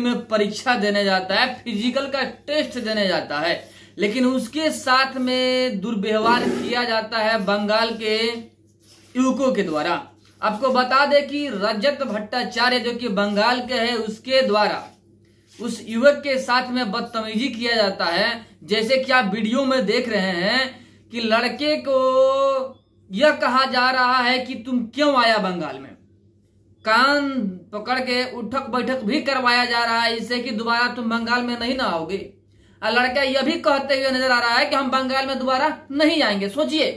में परीक्षा देने जाता है, फिजिकल का टेस्ट देने जाता है, लेकिन उसके साथ में दुर्व्यवहार किया जाता है बंगाल के युवकों के द्वारा। आपको बता दें कि रजत भट्टाचार्य जो कि बंगाल के हैं, उसके द्वारा उस युवक के साथ में बदतमीजी किया जाता है। जैसे कि आप वीडियो में देख रहे हैं कि लड़के को यह कहा जा रहा है कि तुम क्यों आया बंगाल में, कान पकड़ के उठक बैठक भी करवाया जा रहा है इससे कि दोबारा तुम बंगाल में नहीं ना आओगे। और लड़का यह भी कहते हुए नजर आ रहा है कि हम बंगाल में दोबारा नहीं आएंगे। सोचिए,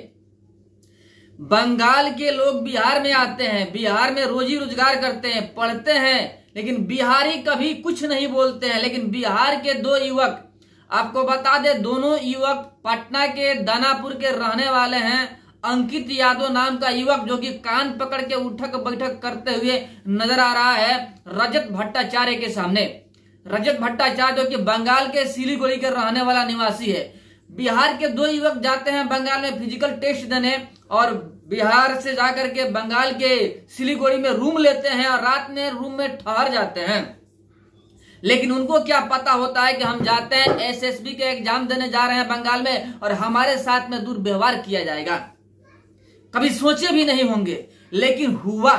बंगाल के लोग बिहार में आते हैं, बिहार में रोजी रोजगार करते हैं, पढ़ते हैं, लेकिन बिहारी कभी कुछ नहीं बोलते हैं। लेकिन बिहार के दो युवक, आपको बता दे, दोनों युवक पटना के दानापुर के रहने वाले हैं। अंकित यादव नाम का युवक जो कि कान पकड़ के उठक बैठक करते हुए नजर आ रहा है रजत भट्टाचार्य के सामने। रजत भट्टाचार्य जो कि बंगाल के सिलीगुड़ी के रहने वाला निवासी है। बिहार के दो युवक जाते हैं बंगाल में फिजिकल टेस्ट देने और बिहार से जाकर के बंगाल के सिलीगुड़ी में रूम लेते हैं और रात में रूम में ठहर जाते हैं। लेकिन उनको क्या पता होता है कि हम जाते हैं एसएसबी के एग्जाम देने जा रहे हैं बंगाल में और हमारे साथ में दुर्व्यवहार किया जाएगा। कभी सोचे भी नहीं होंगे, लेकिन हुआ।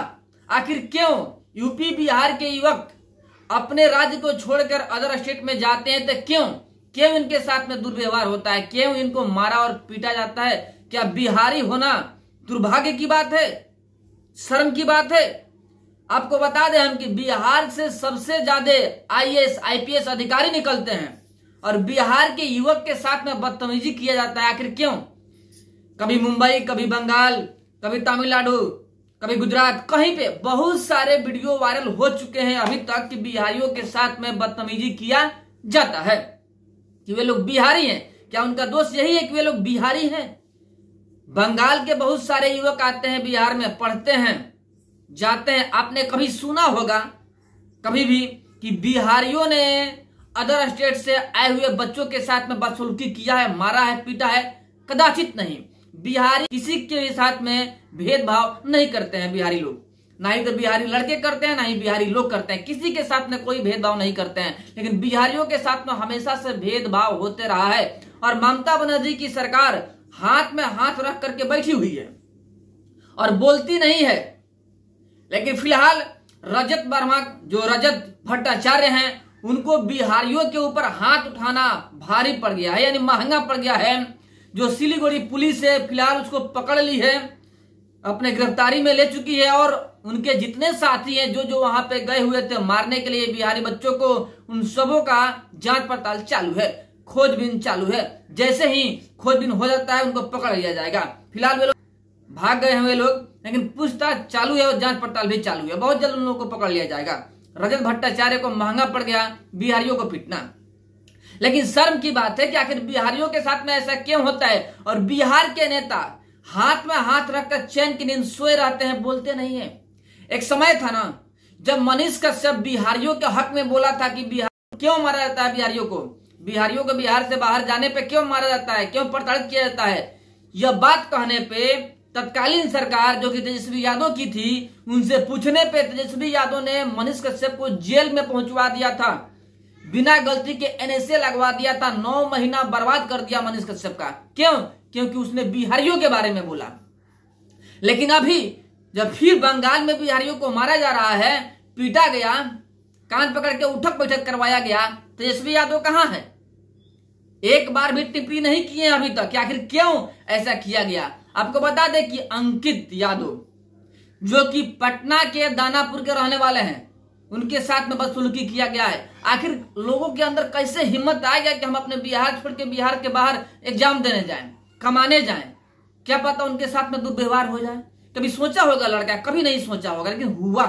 आखिर क्यों यूपी बिहार के युवक अपने राज्य को छोड़कर अदर स्टेट में जाते हैं, तो क्यों इनके साथ में दुर्व्यवहार होता है, क्यों इनको मारा और पीटा जाता है? क्या बिहारी होना दुर्भाग्य की बात है, शर्म की बात है? आपको बता दें हम कि बिहार से सबसे ज्यादा आईएएस आईपीएस अधिकारी निकलते हैं और बिहार के युवक के साथ में बदतमीजी किया जाता है। आखिर क्यों? कभी मुंबई, कभी बंगाल, कभी तमिलनाडु, कभी गुजरात, कहीं पे बहुत सारे वीडियो वायरल हो चुके हैं अभी तक कि बिहारियों के साथ में बदतमीजी किया जाता है। कि वे लोग बिहारी हैं, क्या उनका दोष यही है कि वे लोग बिहारी हैं? बंगाल के बहुत सारे युवक आते हैं बिहार में, पढ़ते हैं, जाते हैं। आपने कभी सुना होगा कभी भी कि बिहारियों ने अदर स्टेट से आए हुए बच्चों के साथ में बदसलूकी किया है, मारा है, पीटा है? कदाचित नहीं। बिहारी किसी के साथ में भेदभाव नहीं करते हैं बिहारी लोग, ना ही तो बिहारी लड़के करते हैं, ना ही बिहारी लोग करते हैं। किसी के साथ में कोई भेदभाव नहीं करते हैं, लेकिन बिहारियों के साथ में हमेशा से भेदभाव होते रहा है। और ममता बनर्जी की सरकार हाथ में हाथ रख करके बैठी हुई है और बोलती नहीं है। लेकिन फिलहाल रजत वर्मा जो रजत भट्टाचार्य हैं, उनको बिहारियों के ऊपर हाथ उठाना भारी पड़ गया है, यानी महंगा पड़ गया है। जो सिलीगुड़ी पुलिस है फिलहाल उसको पकड़ ली है, अपने गिरफ्तारी में ले चुकी है और उनके जितने साथी हैं जो वहां पे गए हुए थे मारने के लिए बिहारी बच्चों को, उन सबों का जांच पड़ताल चालू है, खोजबीन चालू है। जैसे ही खोजबीन हो जाता है उनको पकड़ लिया जाएगा। फिलहाल वे लोग भाग गए हैं वे लोग, लेकिन पूछताछ चालू है और जांच पड़ताल भी चालू है। बहुत जल्द उन लोगों को पकड़ लिया जाएगा। रजत भट्टाचार्य को महंगा पड़ गया बिहारियों को पीटना। लेकिन शर्म की बात है कि आखिर बिहारियों के साथ में ऐसा क्यों होता है और बिहार के नेता हाथ में हाथ रखकर चैन की नींद सोए रहते हैं, बोलते नहीं है। एक समय था ना जब मनीष कश्यप बिहारियों के हक में बोला था कि बिहार क्यों मारा जाता है, बिहारियों को बिहार से बाहर जाने पे क्यों मारा जाता है, क्यों प्रताड़ित किया जाता है। यह बात कहने पे तत्कालीन सरकार जो कि तेजस्वी यादव की थी, उनसे पूछने पे तेजस्वी यादव ने मनीष कश्यप को जेल में पहुंचवा दिया था, बिना गलती के एनएसए लगवा दिया था। 9 महीना बर्बाद कर दिया मनीष कश्यप का। क्यों? क्योंकि उसने बिहारियों के बारे में बोला। लेकिन अभी जब फिर बंगाल में बिहारियों को मारा जा रहा है, पीटा गया, कान पकड़ के उठक बैठक करवाया गया, तेजस्वी यादव कहां है? एक बार भी टिप्पणी नहीं किए अभी तक कि आखिर क्यों ऐसा किया गया। आपको बता दें कि अंकित यादव जो कि पटना के दानापुर के रहने वाले हैं, उनके साथ में बदसलूकी किया गया है। आखिर लोगों के अंदर कैसे हिम्मत आ गया कि हम अपने बिहार छोड़ के बिहार के बाहर एग्जाम देने जाएं, कमाने जाएं? क्या पता उनके साथ में दुर्व्यवहार हो जाए। कभी सोचा होगा लड़का? कभी नहीं सोचा होगा, लेकिन हुआ,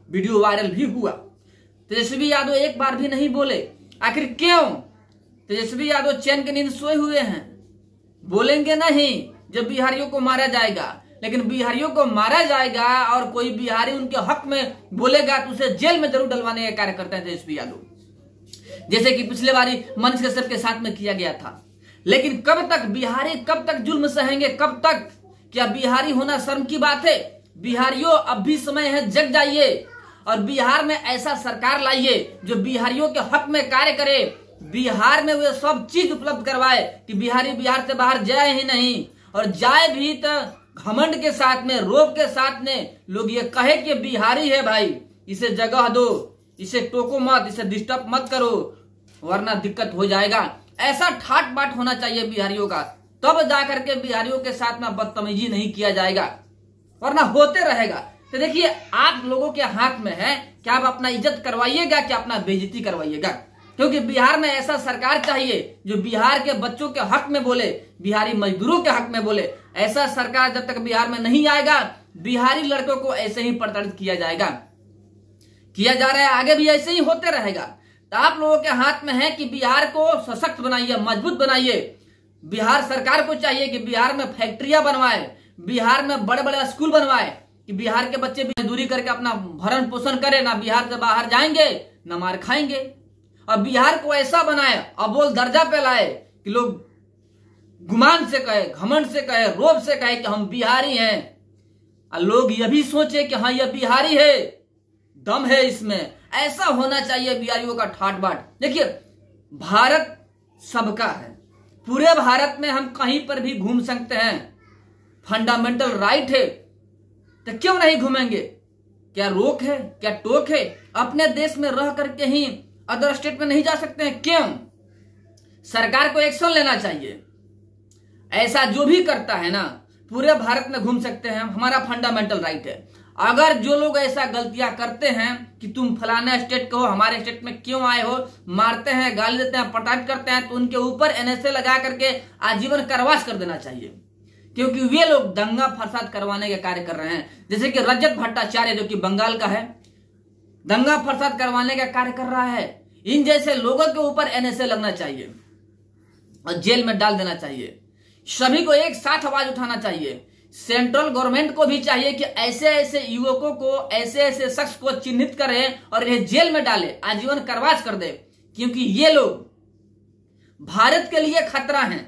वीडियो वायरल भी हुआ। तेजस्वी यादव एक बार भी नहीं बोले। आखिर क्यों? तेजस्वी यादव चैन की नींद सोए हुए हैं, बोलेंगे नहीं जब बिहारियों को मारा जाएगा। लेकिन बिहारियों को मारा जाएगा और कोई बिहारी उनके हक में बोलेगा तो उसे जेल में जरूर डलवाने का कार्य करते हैं तेजस्वी यादव, जैसे कि पिछले बारी मनीष कश्यप के साथ में किया गया था। लेकिन कब तक बिहारी, कब तक जुल्म सहेंगे, कब तक? क्या बिहारी होना शर्म की बात है? बिहारियों अब भी समय है, जग जाइए और बिहार में ऐसा सरकार लाइए जो बिहारियों के हक में कार्य करे, बिहार में वे सब चीज उपलब्ध करवाए कि बिहारी बिहार से बाहर जाए ही नहीं, और जाए भी तो घमंड के साथ में, रोब के साथ में लोग ये कहे कि बिहारी है भाई, इसे जगह दो, इसे टोको मत, इसे डिस्टर्ब मत करो, वरना दिक्कत हो जाएगा। ऐसा ठाट बाट होना चाहिए बिहारियों का, तब जाकर के बिहारियों के साथ में बदतमीजी नहीं किया जाएगा, वरना होते रहेगा। तो देखिए आप लोगों के हाथ में है कि आप अपना इज्जत करवाइएगा कि अपना बेइज्जती करवाइएगा, क्योंकि बिहार में ऐसा सरकार चाहिए जो बिहार के बच्चों के हक में बोले, बिहारी मजदूरों के हक में बोले। ऐसा सरकार जब तक बिहार में नहीं आएगा, बिहारी लड़कों को ऐसे ही प्रताड़ित किया जाएगा, किया जा रहा है, आगे भी ऐसे ही होते रहेगा। तो आप लोगों के हाथ में है कि बिहार को सशक्त बनाइए, मजबूत बनाइए। बिहार सरकार को चाहिए कि बिहार में फैक्ट्रियां बनवाए, बिहार में बड़े बड़े स्कूल बनवाए, कि बिहार के बच्चे भी मजदूरी करके अपना भरण पोषण करें, ना बिहार से बाहर जाएंगे ना मार खाएंगे। और बिहार को ऐसा बनाए, अव्वल दर्जा पे लाए कि लोग गुमान से कहे, घमंड से कहे, रोब से कहे कि हम बिहारी हैं, और लोग यह भी सोचे कि हाँ यह बिहारी है, दम है इसमें। ऐसा होना चाहिए बिहारियों का ठाट बाट। देखिए भारत सबका है, पूरे भारत में हम कहीं पर भी घूम सकते हैं, फंडामेंटल राइट है, तो क्यों नहीं घूमेंगे? क्या रोक है, क्या टोक है? अपने देश में रह करके ही अदर स्टेट में नहीं जा सकते हैं? क्यों? सरकार को एक्शन लेना चाहिए। ऐसा जो भी करता है ना, पूरे भारत में घूम सकते हैं, हमारा फंडामेंटल राइट है। अगर जो लोग ऐसा गलतियां करते हैं कि तुम फलाना स्टेट को हो, हमारे स्टेट में क्यों आए हो, मारते हैं, गाली देते हैं, प्रताड़ित करते हैं, तो उनके ऊपर एनएसए लगा करके आजीवन कारावास कर देना चाहिए, क्योंकि वे लोग दंगा फसाद करवाने के कार्य कर रहे हैं। जैसे कि रजत भट्टाचार्य जो कि बंगाल का है, दंगा फसाद करवाने का कार्य कर रहा है। इन जैसे लोगों के ऊपर एनएसए लगना चाहिए और जेल में डाल देना चाहिए। सभी को एक साथ आवाज उठाना चाहिए। सेंट्रल गवर्नमेंट को भी चाहिए कि ऐसे ऐसे युवकों को, ऐसे ऐसे शख्स को चिन्हित करे और इन्हें जेल में डाले, आजीवन कारावास कर दे, क्योंकि ये लोग भारत के लिए खतरा हैं।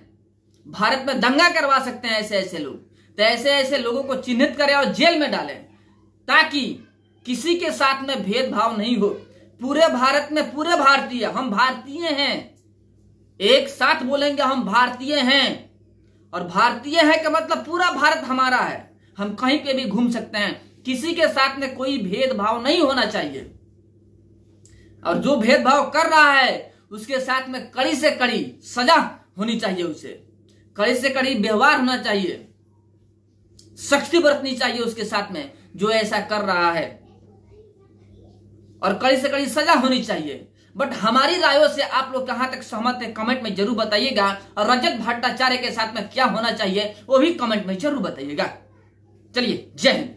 भारत में दंगा करवा सकते हैं ऐसे ऐसे लोग। तो ऐसे ऐसे लोगों को चिन्हित करें और जेल में डालें, ताकि किसी के साथ में भेदभाव नहीं हो। पूरे भारत में पूरे भारतीय, हम भारतीय हैं, एक साथ बोलेंगे हम भारतीय हैं, और भारतीय है का मतलब पूरा भारत हमारा है। हम कहीं पे भी घूम सकते हैं, किसी के साथ में कोई भेदभाव नहीं होना चाहिए। और जो भेदभाव कर रहा है उसके साथ में कड़ी से कड़ी सजा होनी चाहिए, उसे कड़ी से कड़ी व्यवहार होना चाहिए, सख्ती बरतनी चाहिए उसके साथ में जो ऐसा कर रहा है, और कड़ी से कड़ी सजा होनी चाहिए। बट हमारी रायों से आप लोग कहां तक सहमत है कमेंट में जरूर बताइएगा, और रजत भट्टाचार्य के साथ में क्या होना चाहिए वो भी कमेंट में जरूर बताइएगा। चलिए, जय हिंद।